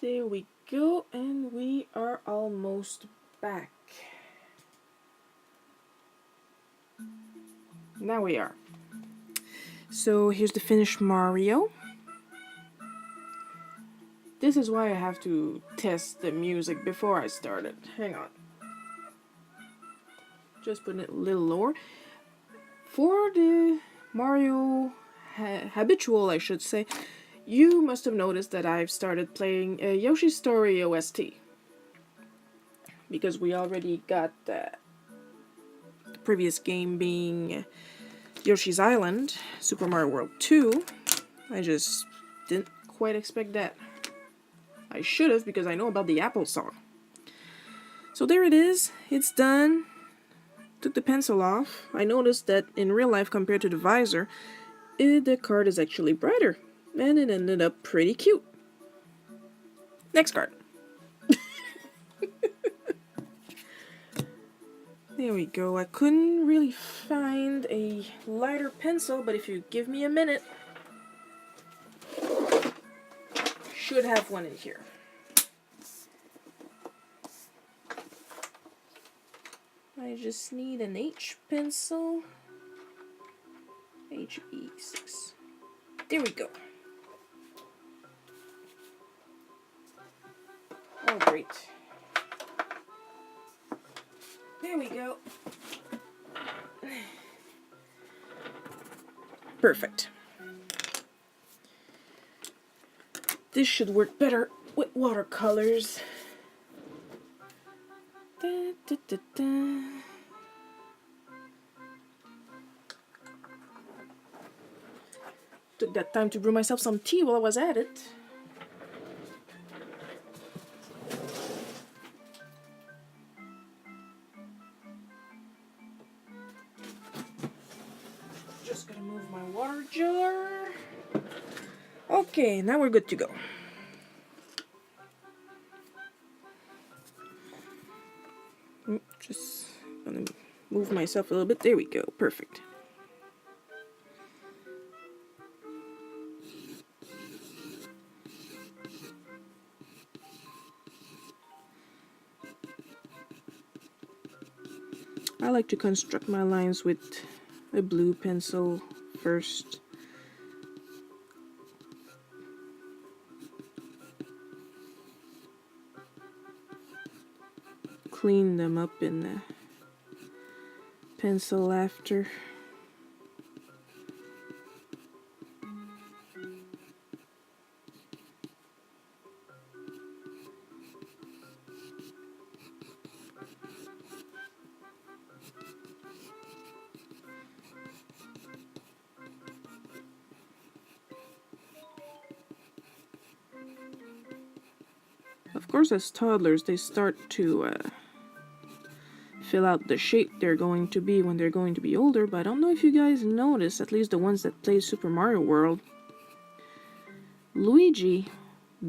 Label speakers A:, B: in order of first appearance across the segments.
A: There we go, and we are almost back. Now we are. So here's the finished Mario. This is why I have to test the music before I start it. Hang on. Just putting it a little lower. For the Mario habitual, I should say, you must have noticed that I've started playing Yoshi's Story OST. Because we already got the previous game being Yoshi's Island, Super Mario World 2. I just didn't quite expect that. I should have, because I know about the Apple song. So there it is. It's done. Took the pencil off. I noticed that in real life compared to the visor, the card is actually brighter. And it ended up pretty cute. Next card. There we go. I couldn't really find a lighter pencil, but if you give me a minute, should have one in here. I just need an H pencil. HB6. There we go. Oh, great. There we go. Perfect. This should work better with watercolors. Da, da, da, da. Took that time to brew myself some tea while I was at it. Just gonna move my water jar. Okay, now we're good to go. Just gonna move myself a little bit. There we go. Perfect. I like to construct my lines with a blue pencil first. Clean them up in the pencil after. Of course, as toddlers, they start to fill out the shape they're going to be when they're going to be older, but I don't know if you guys noticed, at least the ones that play Super Mario World, Luigi,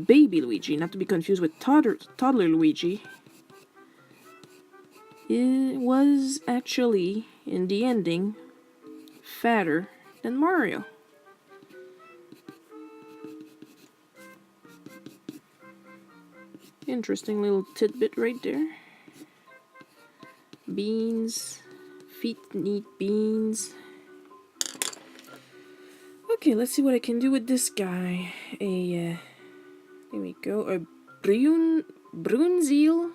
A: Baby Luigi, not to be confused with toddler Luigi, it was actually, in the ending, fatter than Mario. Interesting little tidbit right there. Beans. Feet need beans. Okay, let's see what I can do with this guy. There we go. A Brunzil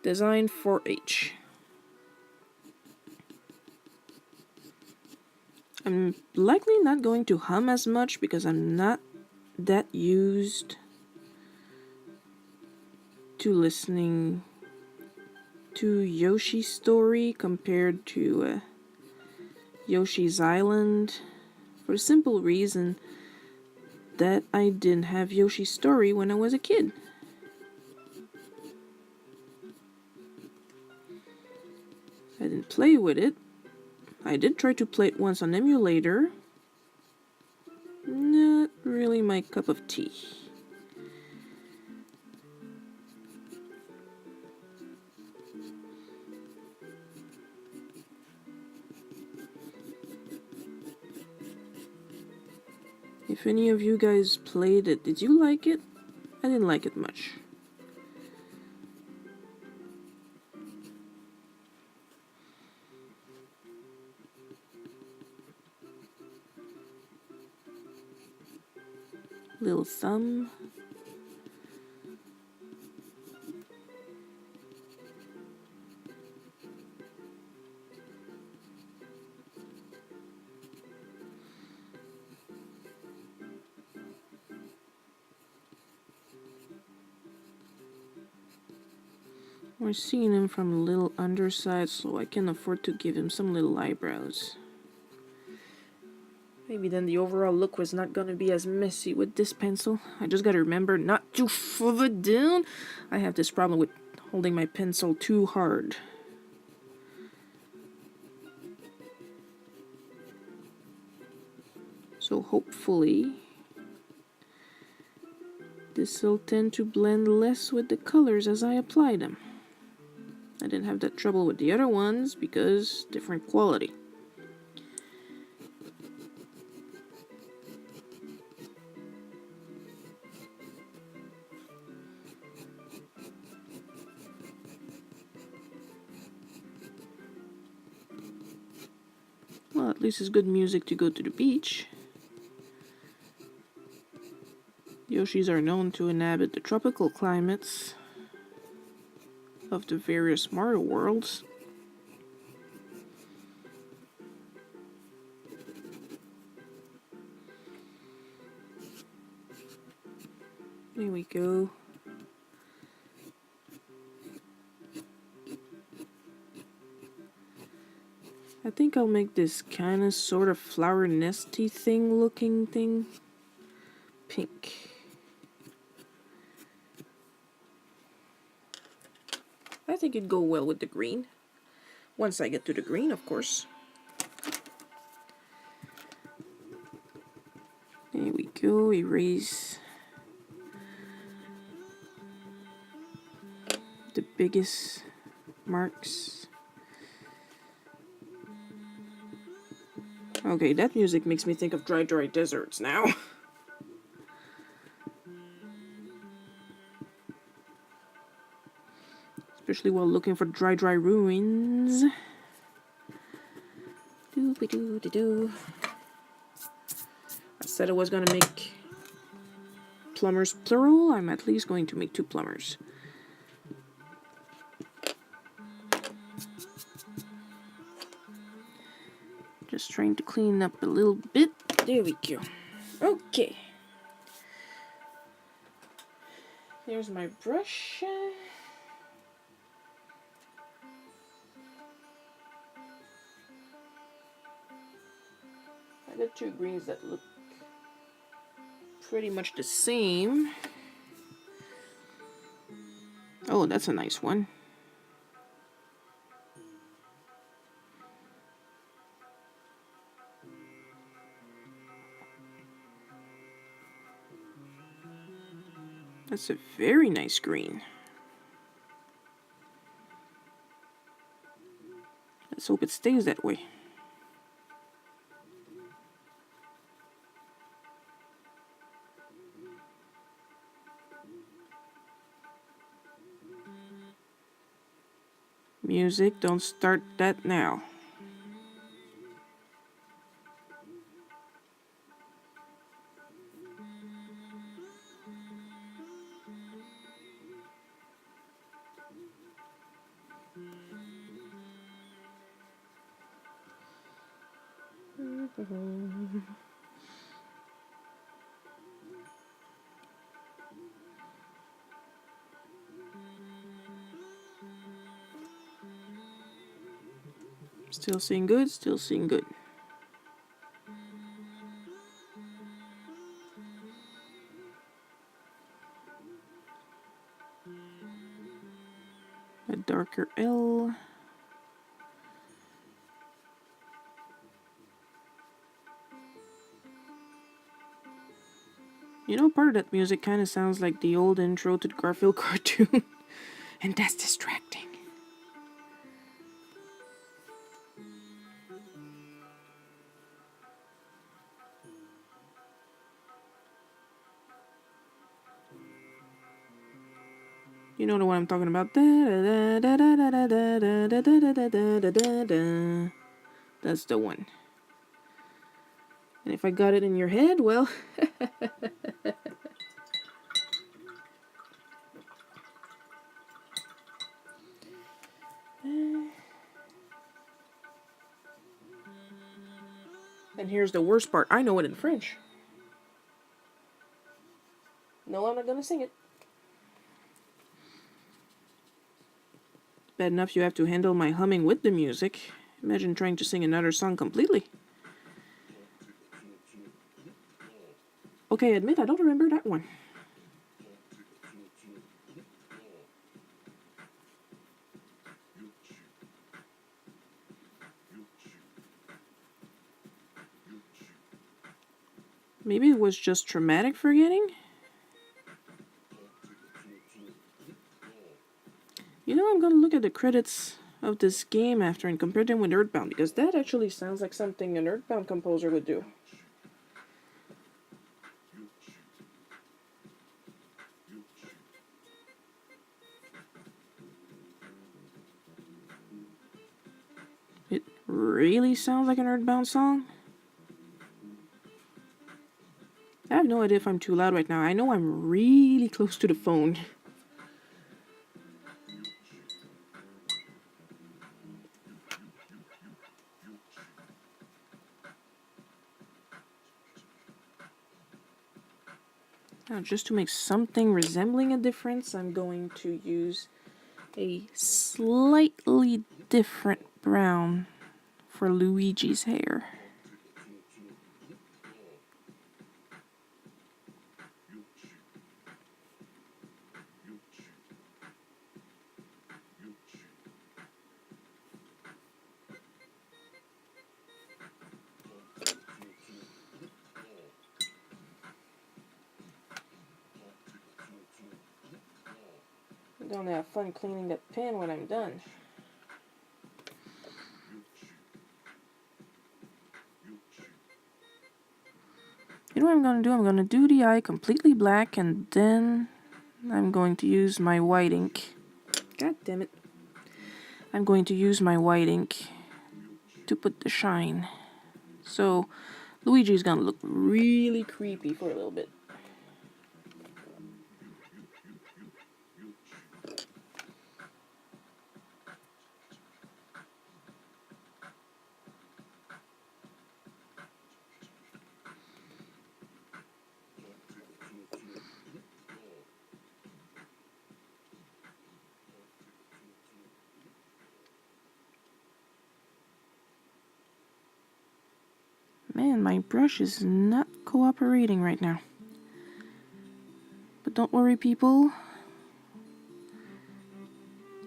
A: designed for H. I'm likely not going to hum as much because I'm not that used to listening to Yoshi's Story compared to Yoshi's Island, for the simple reason that I didn't have Yoshi's Story when I was a kid. I didn't play with it. I did try to play it once on emulator. Not really my cup of tea. If any of you guys played it, did you like it? I didn't like it much. Little thumb. We're seeing him from a little underside, so I can afford to give him some little eyebrows. Maybe then the overall look was not gonna be as messy with this pencil. I just gotta remember not to shove it down. I have this problem with holding my pencil too hard. So hopefully this will tend to blend less with the colors as I apply them. I didn't have that trouble with the other ones because different quality. Well, at least it's good music to go to the beach. Yoshis are known to inhabit the tropical climates of the various Mario worlds. There we go. I think I'll make this kind of sort of flower nesty thing looking thing pink. I think it'd go well with the green. Once I get to the green, of course. There we go, erase the biggest marks. Okay, that music makes me think of dry deserts now. Especially while looking for dry ruins. Doo-be-doo-de-doo. I said I was gonna make plumbers plural. I'm at least going to make 2 plumbers. Just trying to clean up a little bit. There we go. Okay. Here's my brush. I got 2 greens that look pretty much the same. Oh, that's a nice one. That's a very nice green. Let's hope it stays that way. Music, don't start that now. Still seeing good, still seeing good. A darker L. You know, part of that music kind of sounds like the old intro to the Garfield cartoon. And that's distracting. You know the one I'm talking about. That's the one. And if I got it in your head, well... And here's the worst part. I know it in French. No, I'm not gonna sing it. Bad enough you have to handle my humming with the music. Imagine trying to sing another song completely. Okay, admit I don't remember that one. Maybe it was just traumatic forgetting? You know, I'm gonna look at the credits of this game after and compare them with Earthbound, because that actually sounds like something an Earthbound composer would do. It really sounds like an Earthbound song. I have no idea if I'm too loud right now. I know I'm really close to the phone. Now, just to make something resembling a difference, I'm going to use a slightly different brown for Luigi's hair. I'm gonna have fun cleaning the pen when I'm done. You know what I'm gonna do? I'm gonna do the eye completely black, and then I'm going to use my white ink. God damn it. I'm going to use my white ink to put the shine. So Luigi's gonna look really creepy for a little bit. Man, my brush is not cooperating right now. But don't worry, people.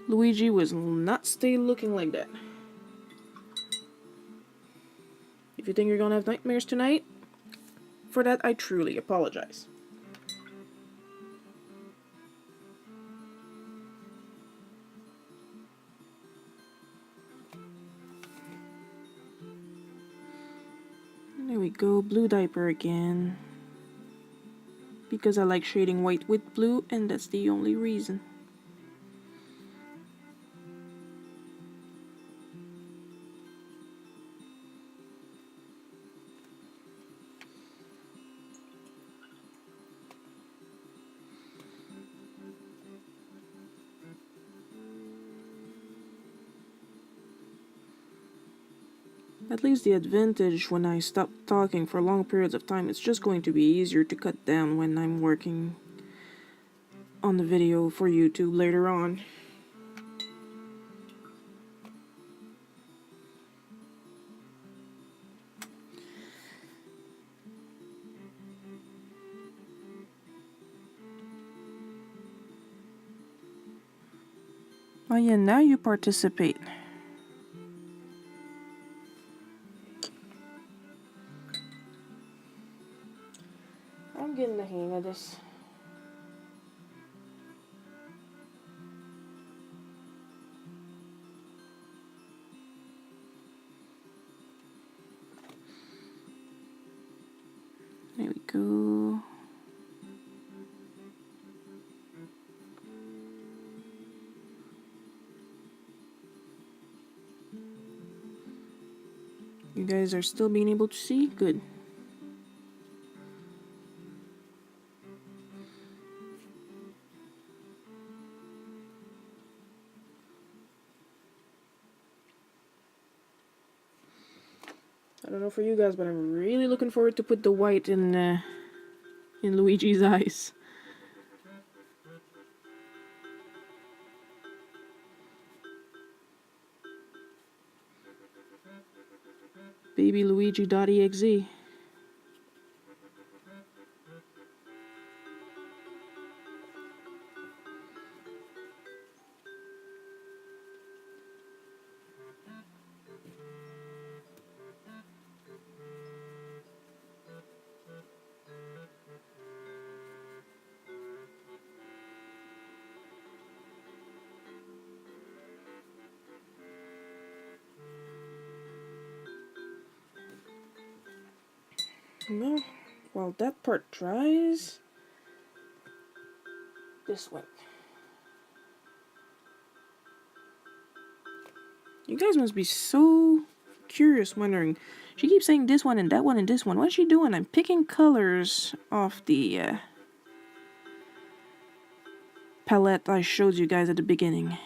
A: Luigi will not stay looking like that. If you think you're gonna have nightmares tonight, for that I truly apologize. There we go, blue diaper again. Because I like shading white with blue, and that's the only reason. At least the advantage when I stop talking for long periods of time, it's just going to be easier to cut down when I'm working on the video for YouTube later on. Oh yeah, now you participate. I'm getting the hang of this. There we go. You guys are still being able to see? Good. I don't know for you guys, but I'm really looking forward to put the white in Luigi's eyes. Baby Luigi.exe. Now, while that part dries, this one. You guys must be so curious, wondering. She keeps saying this one and that one and this one. What's she doing? I'm picking colors off the palette I showed you guys at the beginning.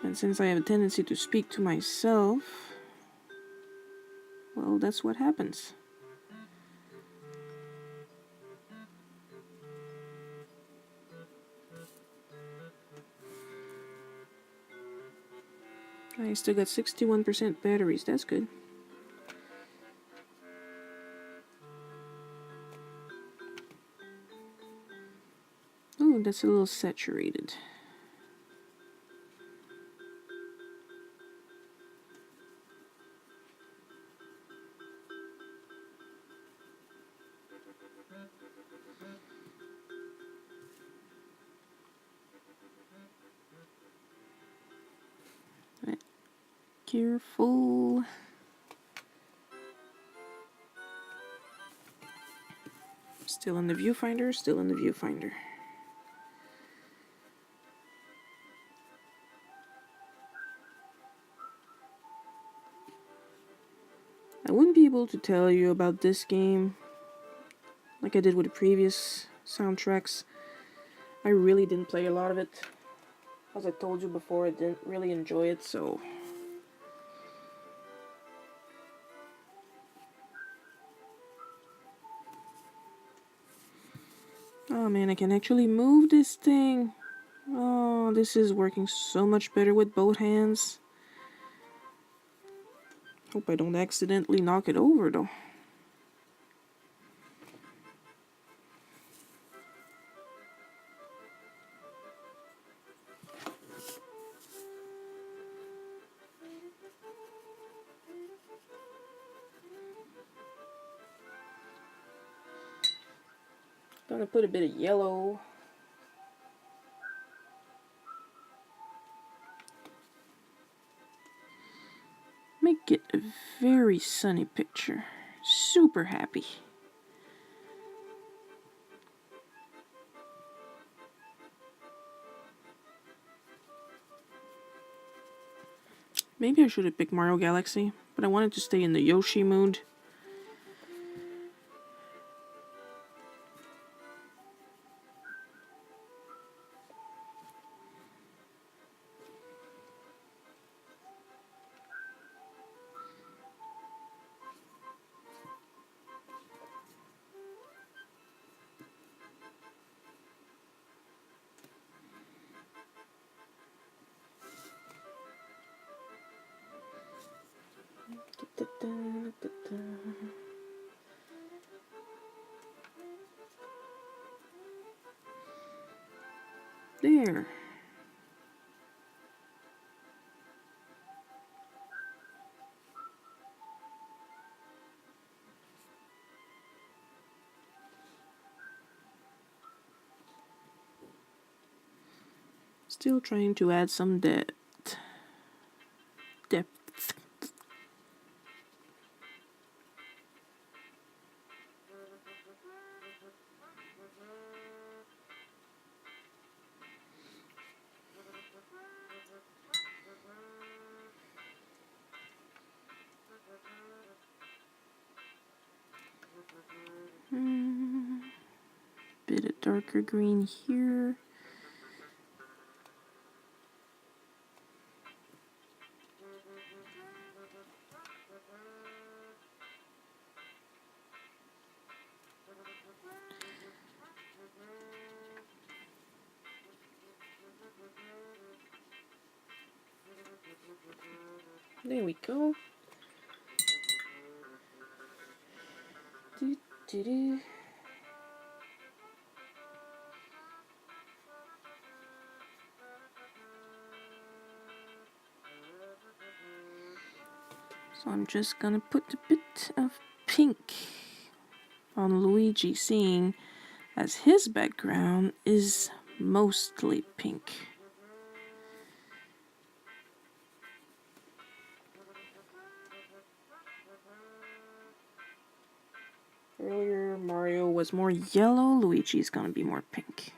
A: And since I have a tendency to speak to myself, well, that's what happens. I still got 61% batteries, that's good. Oh, that's a little saturated. Right. Careful. Still in the viewfinder, still in the viewfinder. I wouldn't be able to tell you about this game like I did with the previous soundtracks. I really didn't play a lot of it. As I told you before, I didn't really enjoy it, so... Oh man, I can actually move this thing. Oh, this is working so much better with both hands. Hope I don't accidentally knock it over though. Gonna put a bit of yellow. Make it a very sunny picture. Super happy. Maybe I should have picked Mario Galaxy, but I wanted to stay in the Yoshi mood. There. Still trying to add some depth. bit of darker green here. There we go. Do, do, do. So I'm just gonna put a bit of pink on Luigi, seeing as his background is mostly pink. Earlier Mario was more yellow, Luigi's gonna be more pink.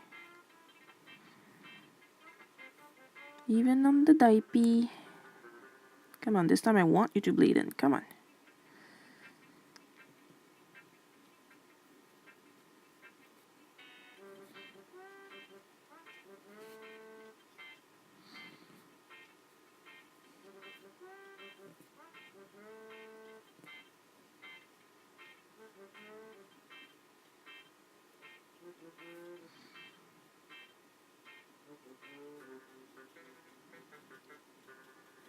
A: Even on the diaper. Come on, this time I want you to bleed in. Come on.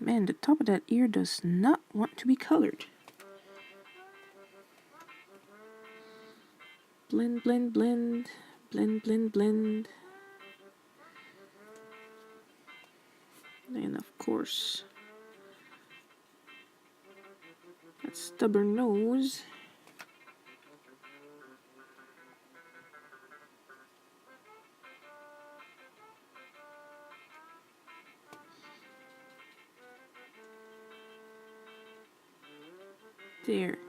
A: Man, the top of that ear does not want to be colored. Blend, blend, blend. Blend, blend, blend. And of course, that stubborn nose. There.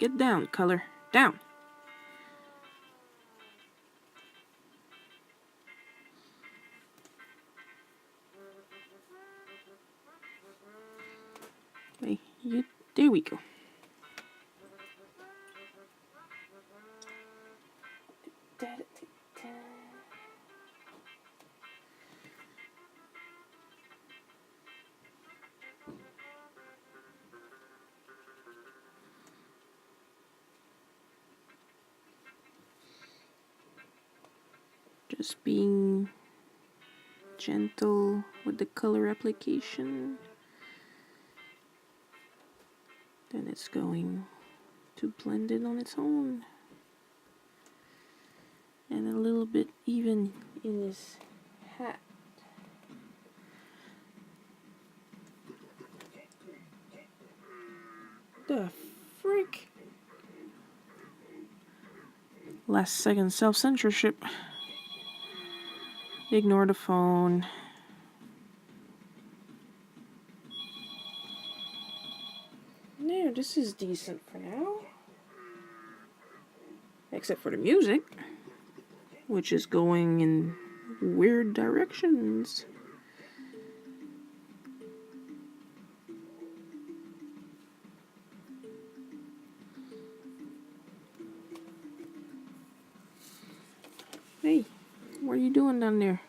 A: Get down, color. Down. Hey, you. There we go. Just being gentle with the color application. Then it's going to blend it on its own. And a little bit even in his hat. The freak? Last second self-censorship. Ignore the phone. No, this is decent for now. Except for the music, which is going in weird directions. Hey, what are you doing down there?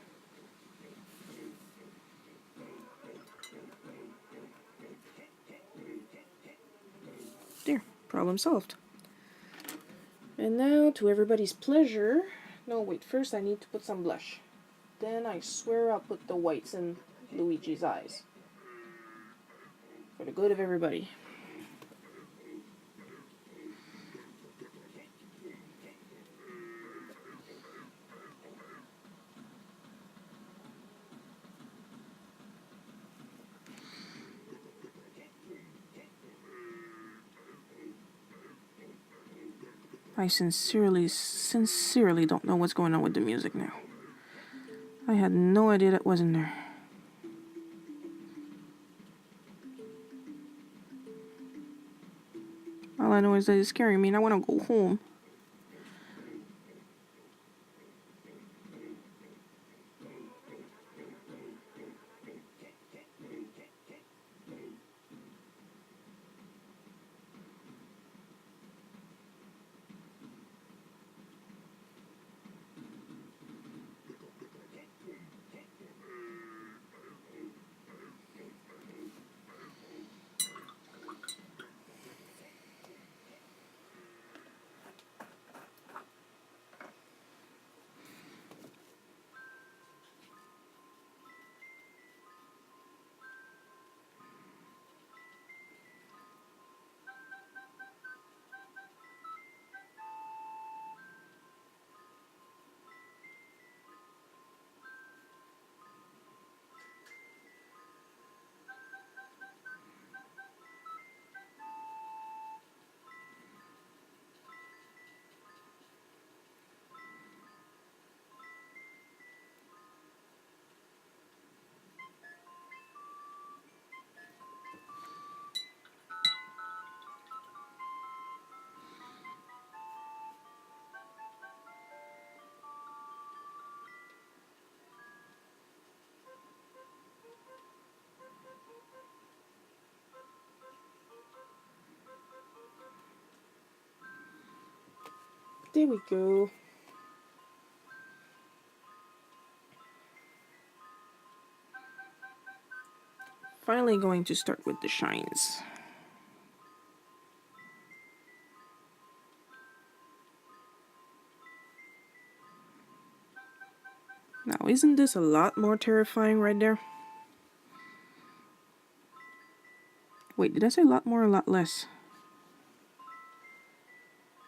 A: There, problem solved. And now, to everybody's pleasure... No, wait, first I need to put some blush. Then I swear I'll put the whites in Luigi's eyes. For the good of everybody. I sincerely don't know what's going on with the music now. I had no idea that wasn't there. All I know is that it's scaring me and I want to go home. There we go. Finally going to start with the shines. Now, isn't this a lot more terrifying right there? Wait, did I say a lot more or a lot less?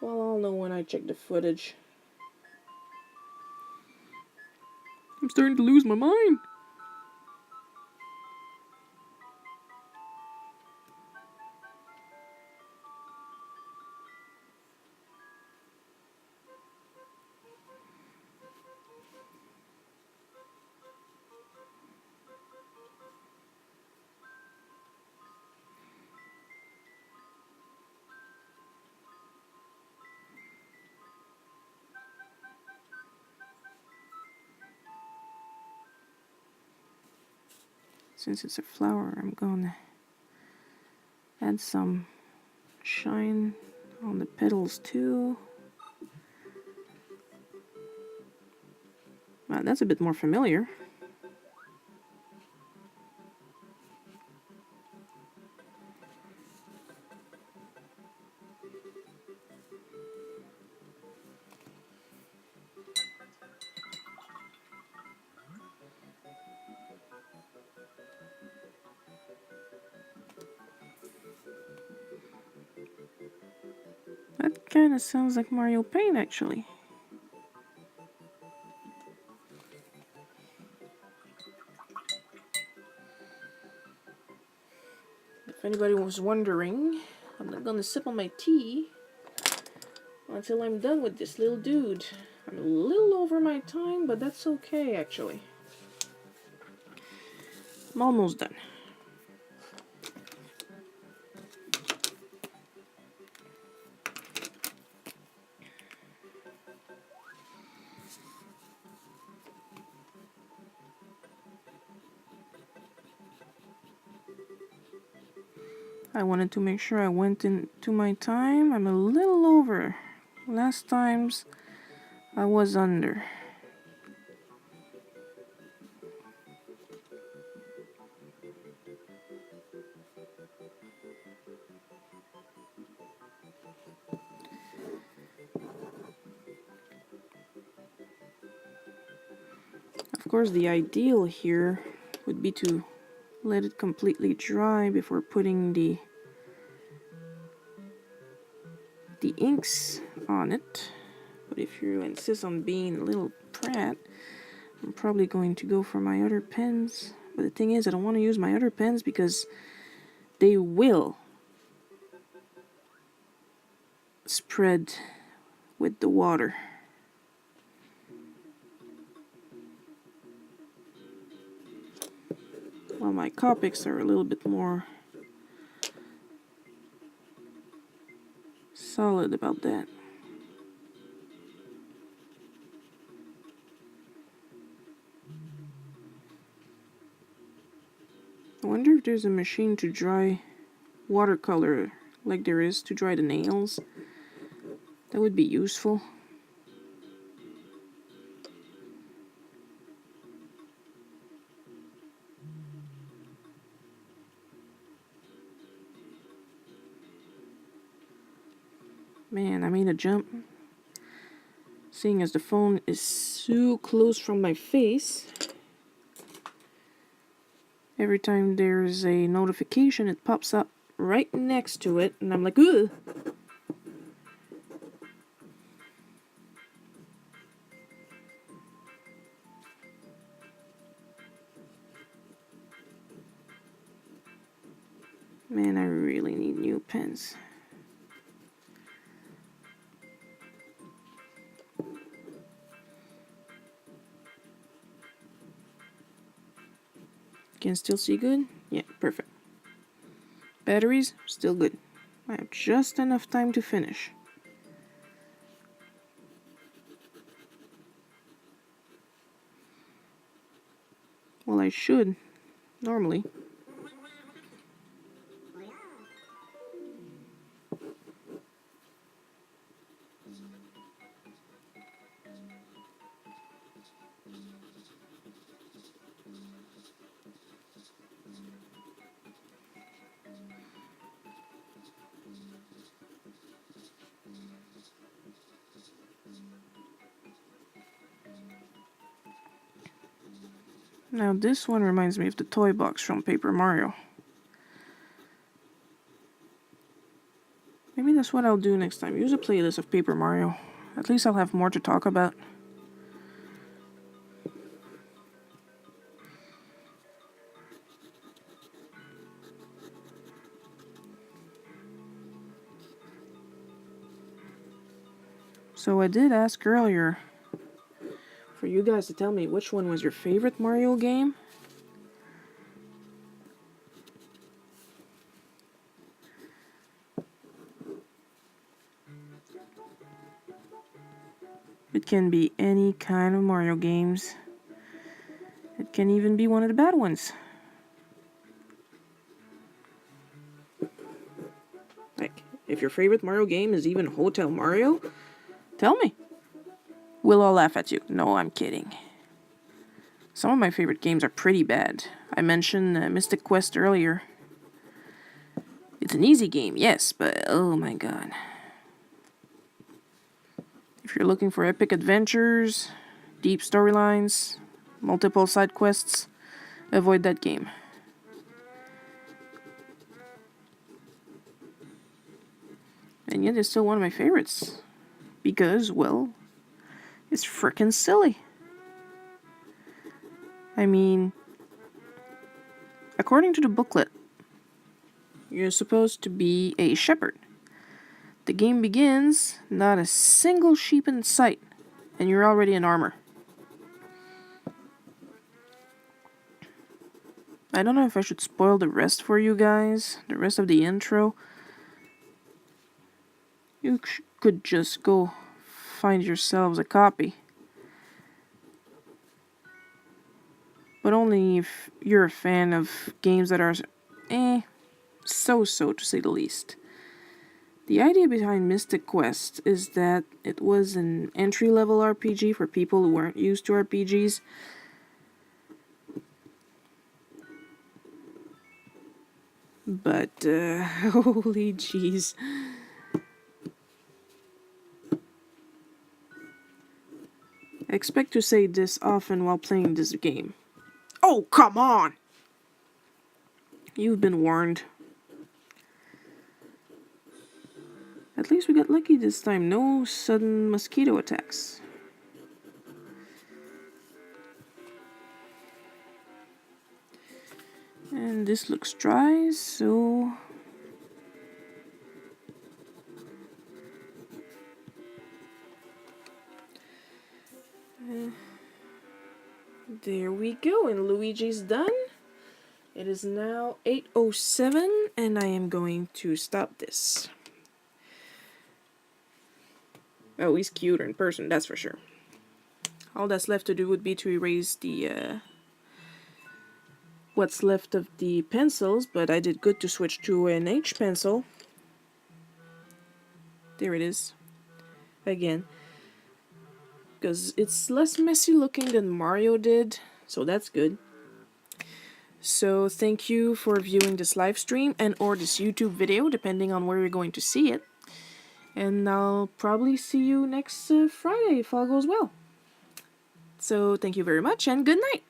A: Well, I'll know when I check the footage. I'm starting to lose my mind. Since it's a flower, I'm gonna add some shine on the petals too. Wow, that's a bit more familiar. That kind of sounds like Mario Paint, actually. If anybody was wondering, I'm not gonna sip on my tea until I'm done with this little dude. I'm a little over my time, but that's okay, actually. I'm almost done. I wanted to make sure I went into my time. I'm a little over. Last times I was under. Of course, the ideal here would be to let it completely dry before putting the inks on it. But if you insist on being a little prat, I'm probably going to go for my other pens. But the thing is, I don't want to use my other pens because they will spread with the water. Well, my Copics are a little bit more solid about that. I wonder if there's a machine to dry watercolor like there is to dry the nails. That would be useful. Man, I made a jump. Seeing as the phone is so close from my face, every time there's a notification, it pops up right next to it, and I'm like, ugh! Man, I really need new pens. Can still see good? Yeah, perfect. Batteries, still good. I have just enough time to finish. Well, I should, normally. Now this one reminds me of the toy box from Paper Mario. Maybe that's what I'll do next time. Use a playlist of Paper Mario. At least I'll have more to talk about. So I did ask earlier for you guys to tell me which one was your favorite Mario game. It can be any kind of Mario games. It can even be one of the bad ones. Like, if your favorite Mario game is even Hotel Mario, tell me. We'll all laugh at you. No, I'm kidding. Some of my favorite games are pretty bad. I mentioned Mystic Quest earlier. It's an easy game, yes, but oh my god. If you're looking for epic adventures, deep storylines, multiple side quests, avoid that game. And yet it's still one of my favorites. Because, well, it's frickin' silly. I mean, according to the booklet, you're supposed to be a shepherd. The game begins, not a single sheep in sight, and you're already in armor. I don't know if I should spoil the rest for you guys, the rest of the intro. You could just go find yourselves a copy. But only if you're a fan of games that are so-so to say the least. The idea behind Mystic Quest is that it was an entry-level RPG for people who weren't used to RPGs. But, holy jeez. I expect to say this often while playing this game. Oh, come on! You've been warned. At least we got lucky this time. No sudden mosquito attacks. And this looks dry, so... there we go, and Luigi's done. It is now 8:07, and I am going to stop this. Oh, he's cuter in person, that's for sure. All that's left to do would be to erase the what's left of the pencils, but I did good to switch to an H pencil. There it is. Again. Because it's less messy looking than Mario did, so that's good. So thank you for viewing this live stream and or this YouTube video, depending on where you're going to see it. And I'll probably see you next Friday if all goes well. So thank you very much and good night.